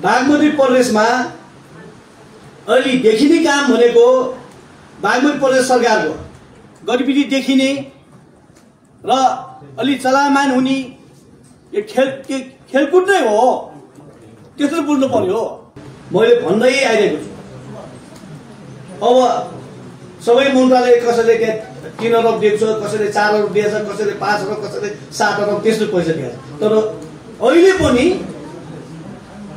बागमती प्रदेशमा अहिले देखिने काम भनेको बागमती प्रदेश सरकारको गतिविधि देखिने र अलि चलायमान हुने यो खेलकुद नै हो। त्यस्तो बुझ्नु पर्यो। मैले भन्दै आइरहेको छु। अब सबै मन्त्रालय कसैले 3 अरब दिएको छ, कसैले 4 अरब दिएछ, कसैले 5 अरब, कसैले 7 अरब त्यस्तो पैसा दिएछ। तर अहिले पनि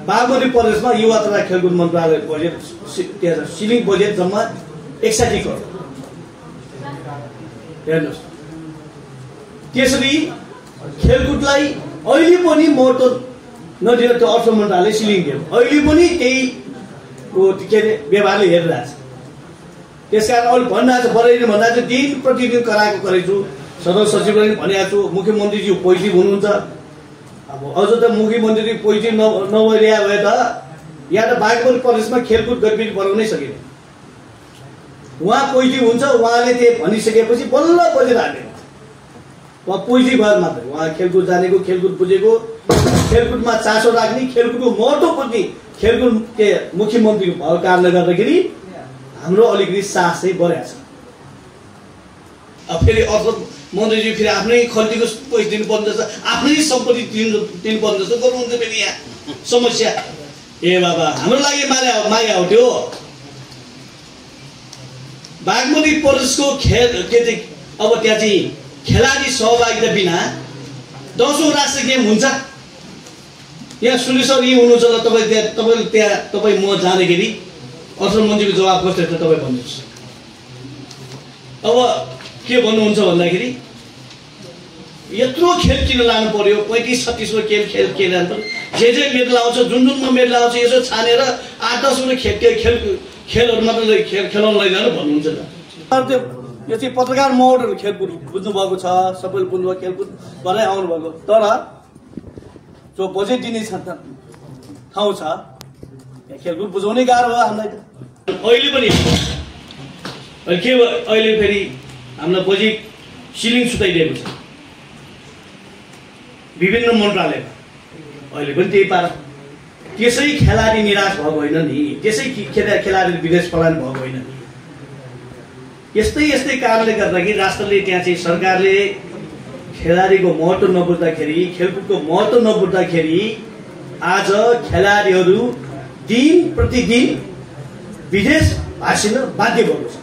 बागमती प्रदेशमा युवा तथा खेलकुद मन्त्रालय बजेट सिलिङ बजेट जम्मा 61 करोड। हेर्नुहोस्, त्यसरी खेलकुदलाई अहिले पनि महत्त्व नदिएर त्यो अर्थ मन्त्रालयले सिलिङ दियो। अहिले पनि त्यही के अरे व्यवहारले हेरिरहेछ। त्यसकारण अहिले भनिरहेको छ, बढाइदिनु भन्दा चाहिँ दिन प्रतिदिन कराएको गरेको छु। सदस्य सचिवले पनि भनेको छु, मुख्यमन्त्रीज्यू पोजिटिभ हुनुहुन्छ। अब अझ त मुख्यमन्त्री पोजिटिभ नभइरहे भए त यहाँ त बागमती प्रदेशमा खेलकुद गतिविधि बनाउनै सकिँदैन। उहाँ पोजिटिभ हुन्छ, उहाँले त्यही भनिसकेपछि बल्ल बजेट हाल्ने। उहाँ पोजिटिभ भएर मात्रै उहाँ खेलकुद जानेको, खेलकुद बुझेको, खेलकुदमा चासो राख्ने, खेलकुदको महत्त्व बुझ्ने, खेलकुद के मुख्यमन्त्रीको भएको कारणले गर्दाखेरि हाम्रो अलिकति साहस चाहिँ बढेको छ। अब फेरि अर्थ मन्त्रीजी फेरि आफ्नै खल्तीको पैसा दिनुपर्ने रहेछ, आफ्नै सम्पत्ति दिनुपर्ने रहेछ, गर्नुहुन्छ फेरि यहाँ समस्या। ए बाबा, हाम्रो लागि मागे हो त्यो। बागमती प्रदेशको खेल के चाहिँ अब त्यहाँ चाहिँ खेलाडी सहभागिता बिना 10औं राष्ट्रिय गेम हुन्छ? यहाँ सुनिल सर यी हुनुहुन्छ ल, तपाईँ म जाँदाखेरि अर्थमन्त्रीको जवाब कस्तो छ तपाईँ भन्नुहोस्। अब के भन्नुहुन्छ भन्दाखेरि यत्रो खेल किन लानु पर्यो? 35-36 खेल लानु पर्यो। जे मेडल आउँछ, जुनमा मेडल आउँछ, यसो छानेर 8-10 खेलहरू मात्रै खेलाउन लैजानु भन्नुहुन्छ त। यो चाहिँ पत्रकार महोदयले खेलकुद बुझ्नु भएको छ, सबैले बुझ्नुभयो, खेलकुद भरै आउनु भएको। तर जो बजेट दिने ठाउँ छ खेलकुद बुझाउनै गाह्रो हो हामीलाई त। अहिले पनि अहिले फेरि हामीलाई बजेट सिलिङ सुताइदिएको छ विभिन्न मन्त्रालयमा। अहिले पनि त्यही पारा। त्यसै खेलाडी निराश भएको होइन नि, त्यसै खेलाडी विदेश पलायन भएको होइन नि। यस्तै कारणले गर्दाखेरि राष्ट्रले त्यहाँ चाहिँ सरकारले खेलाडीको महत्त्व नबुझ्दाखेरि, खेलकुदको महत्त्व नबुझ्दाखेरि आज खेलाडीहरू दिन प्रतिदिन विदेश भासिन बाध्य भएको छ।